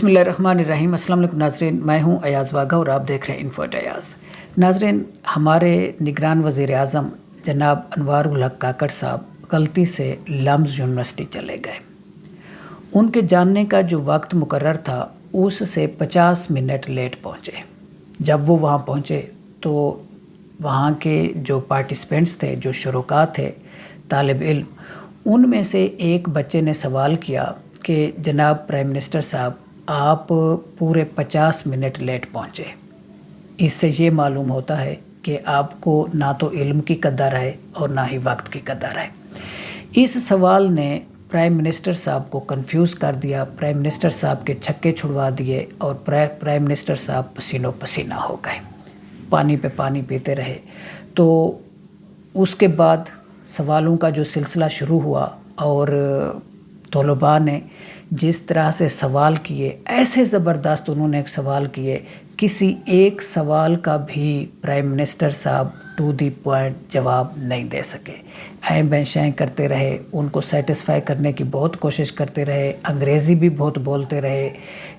बिस्मिल्लाहिर्रहमानिर्रहीम। अस्सलाम वालेकुम नाज़रीन, मैं हूं अयाज़ वाघा और आप देख रहे हैं इन्फो एट अयाज़। नाज़रीन, हमारे निगरान वज़ीर आज़म जनाब अनवारुल हक काकड़ साहब गलती से लम्स यूनिवर्सिटी चले गए। उनके जानने का जो वक्त मुकर्रर था उससे 50 मिनट लेट पहुँचे। जब वो वहाँ पहुँचे तो वहाँ के जो पार्टिसिपेंट्स थे, जो शुरका थे, तालिब इल्म, उनमें से एक बच्चे ने सवाल किया कि जनाब प्राइम मिनिस्टर साहब, आप पूरे 50 मिनट लेट पहुँचे। इससे ये मालूम होता है कि आपको ना तो इल्म की कदर है और ना ही वक्त की कदर है। इस सवाल ने प्राइम मिनिस्टर साहब को कंफ्यूज कर दिया। प्राइम मिनिस्टर साहब के छक्के छुड़वा दिए और प्राइम मिनिस्टर साहब पसीनों पसीना हो गए, पानी पे पानी पीते रहे। तो उसके बाद सवालों का जो सिलसिला शुरू हुआ और तलबा ने जिस तरह से सवाल किए, ऐसे ज़बरदस्त उन्होंने सवाल किए, किसी एक सवाल का भी प्राइम मिनिस्टर साहब टू दी पॉइंट जवाब नहीं दे सके। ऐं बैं शैं करते रहे, उनको सेटिस्फाई करने की बहुत कोशिश करते रहे। अंग्रेज़ी भी बहुत बोलते रहे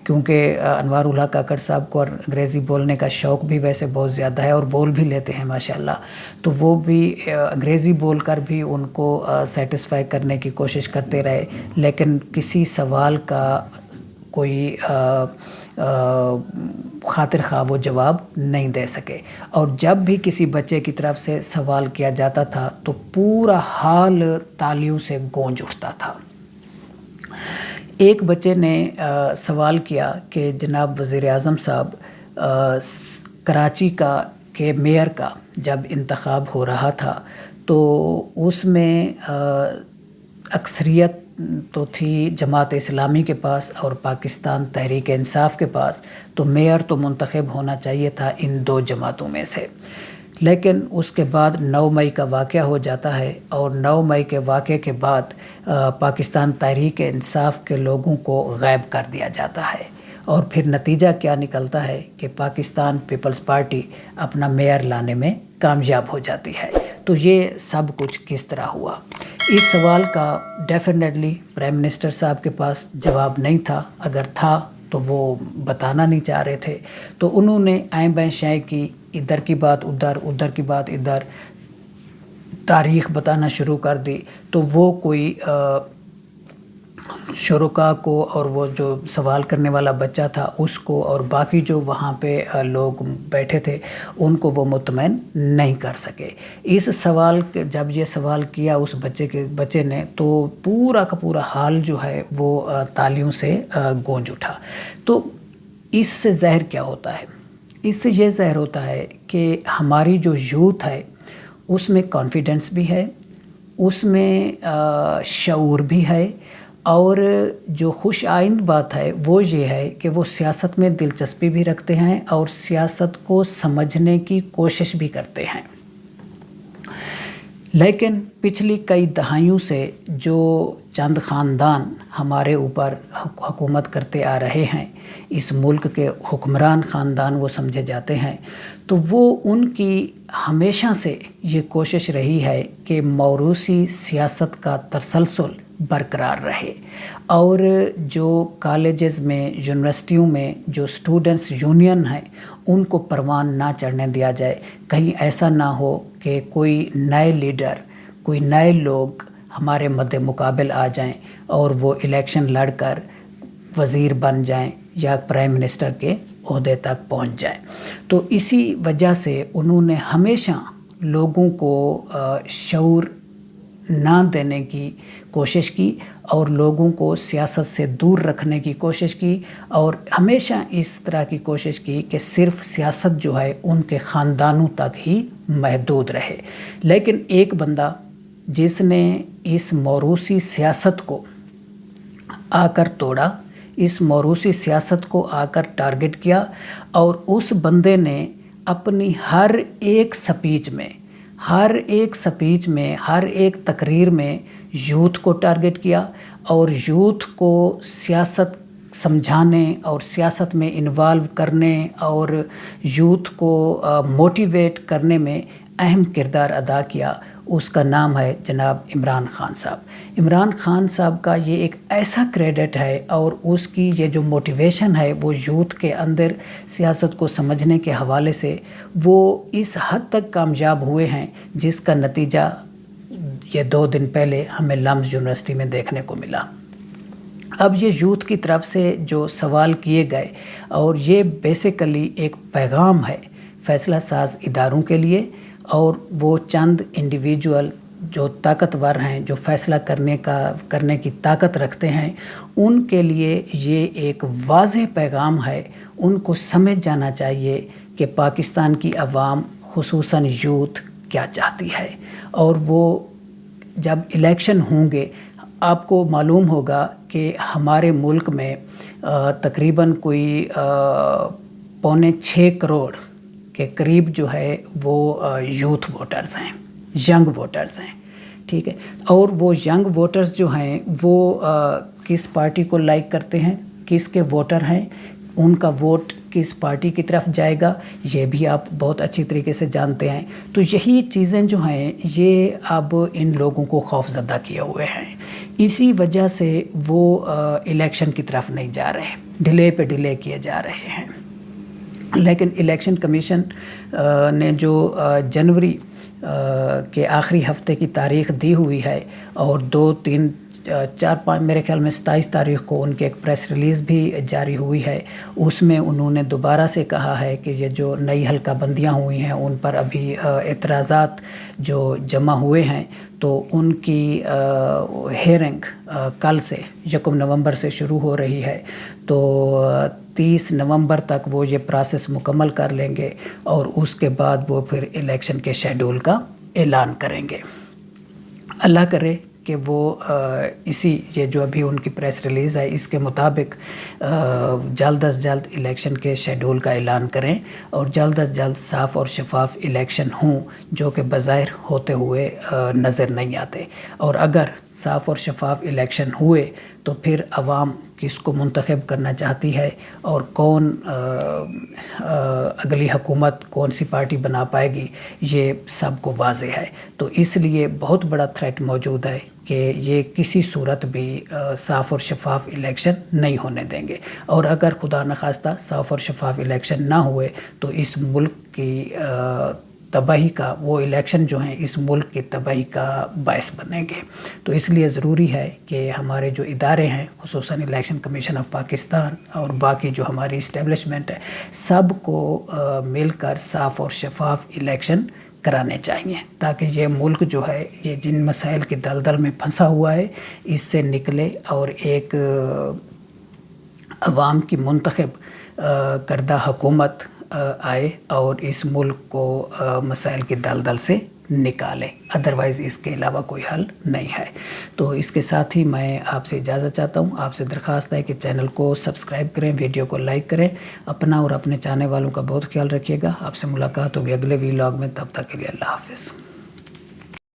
क्योंकि अनवारुल हक काकड़ साहब को अंग्रेज़ी बोलने का शौक़ भी वैसे बहुत ज़्यादा है और बोल भी लेते हैं माशाल्लाह। तो वो भी अंग्रेज़ी बोलकर भी उनको सेटिस्फाई करने की कोशिश करते रहे, लेकिन किसी सवाल का कोई खातिर खा वो जवाब नहीं दे सके। और जब भी किसी बच्चे की तरफ से सवाल किया जाता था तो पूरा हाल तालियों से गूंज उठता था। एक बच्चे ने सवाल किया कि जनाब वज़ीर आज़म साहब, कराची के मेयर का जब इंतखाब हो रहा था तो उसमें अक्सरियत तो थी जमात इस्लामी के पास और पाकिस्तान तहरीक इंसाफ के पास, तो मेयर तो मुंतखब होना चाहिए था इन दो जमातों में से। लेकिन उसके बाद 9 मई का वाक़या हो जाता है और 9 मई के वाक़े के बाद पाकिस्तान तहरीक इंसाफ के लोगों को गायब कर दिया जाता है। और फिर नतीजा क्या निकलता है कि पाकिस्तान पीपल्स पार्टी अपना मेयर लाने में कामयाब हो जाती है। तो ये सब कुछ किस तरह हुआ, इस सवाल का डेफिनेटली प्राइम मिनिस्टर साहब के पास जवाब नहीं था। अगर था तो वो बताना नहीं चाह रहे थे। तो उन्होंने ऐं बैं शैं की, इधर की बात उधर, उधर की बात इधर, तारीख़ बताना शुरू कर दी। तो वो कोई शुरका को और वो जो सवाल करने वाला बच्चा था उसको और बाकी जो वहाँ पे लोग बैठे थे उनको वो मुतमईन नहीं कर सके। इस सवाल जब ये सवाल किया उस बच्चे ने, तो पूरा का पूरा हाल जो है वो तालियों से गूंज उठा। तो इससे ज़हर क्या होता है? इससे ये ज़हर होता है कि हमारी जो यूथ है उसमें कॉन्फिडेंस भी है, उसमें शऊर भी है, और जो खुश आइंद बात है वो ये है कि वो सियासत में दिलचस्पी भी रखते हैं और सियासत को समझने की कोशिश भी करते हैं। लेकिन पिछली कई दहाइयों से जो चंद ख़ानदान हमारे ऊपर हुकूमत करते आ रहे हैं, इस मुल्क के हुक्मरान ख़ानदान वो समझे जाते हैं, तो वो उनकी हमेशा से ये कोशिश रही है कि मौरूसी सियासत का तसलसल बरकरार रहे और जो कॉलेजेस में, यूनिवर्सिटियों में जो स्टूडेंट्स यूनियन हैं उनको परवान ना चढ़ने दिया जाए। कहीं ऐसा ना हो कि कोई नए लीडर, कोई नए लोग हमारे मद्दे मुकाबिल आ जाएं और वो इलेक्शन लड़कर वज़ीर बन जाएं या प्राइम मिनिस्टर के ओहदे तक पहुंच जाएं। तो इसी वजह से उन्होंने हमेशा लोगों को शऊर ना देने की कोशिश की और लोगों को सियासत से दूर रखने की कोशिश की और हमेशा इस तरह की कोशिश की कि सिर्फ सियासत जो है उनके ख़ानदानों तक ही महदूद रहे। लेकिन एक बंदा जिसने इस मौरूसी सियासत को आकर तोड़ा, इस मौरूसी सियासत को आकर टारगेट किया और उस बंदे ने अपनी हर एक स्पीच में, हर एक तकरीर में यूथ को टारगेट किया और यूथ को सियासत समझाने और सियासत में इन्वॉल्व करने और यूथ को मोटिवेट करने में अहम किरदार अदा किया। اس کا نام ہے جناب عمران خان صاحب۔ عمران خان صاحب کا یہ ایک ایسا کریڈٹ ہے اور اس کی یہ جو موٹیویشن ہے وہ یوتھ کے اندر سیاست کو سمجھنے کے حوالے سے وہ اس حد تک کامیاب ہوئے ہیں جس کا نتیجہ یہ 2 دن پہلے ہمیں لمز یونیورسٹی میں دیکھنے کو ملا۔ اب یہ یوتھ کی طرف سے جو سوال کیے گئے اور یہ بیسیکلی ایک پیغام ہے فیصلہ ساز اداروں کے لیے، اور وہ چند انڈیویجول جو طاقتور ہیں، جو فیصلہ کرنے کی طاقت رکھتے ہیں، ان کے لیے یہ ایک واضح پیغام ہے۔ ان کو سمجھ جانا چاہیے کہ پاکستان کی عوام خصوصاً یوتھ کیا چاہتی ہے، اور وہ جب الیکشن ہوں گے آپ کو معلوم ہوگا کہ ہمارے ملک میں تقریباً کوئی 6.25 کروڑ کے قریب جو ہے وہ یوتھ ووٹرز ہیں، ینگ ووٹرز ہیں، ٹھیک ہے۔ اور وہ ینگ ووٹرز جو ہیں وہ کس پارٹی کو لائک کرتے ہیں، کس کے ووٹر ہیں، ان کا ووٹ کس پارٹی کی طرف جائے گا، یہ بھی آپ بہت اچھی طریقے سے جانتے ہیں۔ تو یہی چیزیں جو ہیں یہ اب ان لوگوں کو خوف زدہ کیے ہوئے ہیں، اسی وجہ سے وہ الیکشن کی طرف نہیں جا رہے، ڈیلے پہ ڈیلے کیے جا رہے ہیں۔ لیکن الیکشن کمیشن نے جو جنوری کے آخری ہفتے کی تاریخ دی ہوئی ہے، اور 2 3 4 5 میرے خیال میں 27 تاریخ کو ان کی ایک پریس ریلیز بھی جاری ہوئی ہے، اس میں انہوں نے دوبارہ سے کہا ہے کہ یہ جو نئی حلقہ بندیاں ہوئی ہیں ان پر ابھی اعتراضات جو جمع ہوئے ہیں تو ان کی ہیئرنگ کل سے 1 نومبر سے شروع ہو رہی ہے، تو 30 نومبر تک وہ یہ پروسیس مکمل کر لیں گے، اور اس کے بعد وہ پھر الیکشن کے شیڈول کا اعلان کریں گے۔ اللہ کرے کہ وہ یہ جو ابھی ان کی پریس ریلیز ہے اس کے مطابق جلد از جلد الیکشن کے شیڈول کا اعلان کریں، اور جلد از جلد صاف اور شفاف الیکشن ہوں، جو کہ بظاہر ہوتے ہوئے نظر نہیں آتے۔ اور اگر صاف اور شفاف الیکشن ہوئے تو پھر عوام کس کو منتخب کرنا چاہتی ہے اور کون اگلی حکومت کون سی پارٹی بنا پائے گی، یہ سب کو واضح ہے۔ تو اس لیے بہت بڑا تھریٹ موجود ہے کہ یہ کسی صورت بھی صاف اور شفاف الیکشن نہیں ہونے دیں گے، اور اگر خدا نخواستہ صاف اور شفاف الیکشن نہ ہوئے تو اس ملک کی تباہی کا، وہ الیکشن جو ہیں اس ملک کی تباہی کا باعث بنیں گے۔ تو اس لیے ضروری ہے کہ ہمارے جو ادارے ہیں، خصوصاً الیکشن کمیشن آف پاکستان اور باقی جو ہماری اسٹیبلشمنٹ ہے، سب کو مل کر صاف اور شفاف الیکشن کرانے چاہیے، تاکہ یہ ملک جو ہے یہ جن مسائل کی دلدل میں پھنسا ہوا ہے اس سے نکلے، اور ایک عوام کی منتخب کردہ حکومت آئے اور اس ملک کو مسائل کی دلدل سے نکالے۔ ادروائز اس کے علاوہ کوئی حل نہیں ہے۔ تو اس کے ساتھ ہی میں آپ سے اجازت چاہتا ہوں، آپ سے درخواست ہے کہ چینل کو سبسکرائب کریں، ویڈیو کو لائک کریں، اپنا اور اپنے چاہنے والوں کا بہت خیال رکھیے گا۔ آپ سے ملاقات ہوگی اگلے ویلاگ میں، تب تک کے لیے اللہ حافظ۔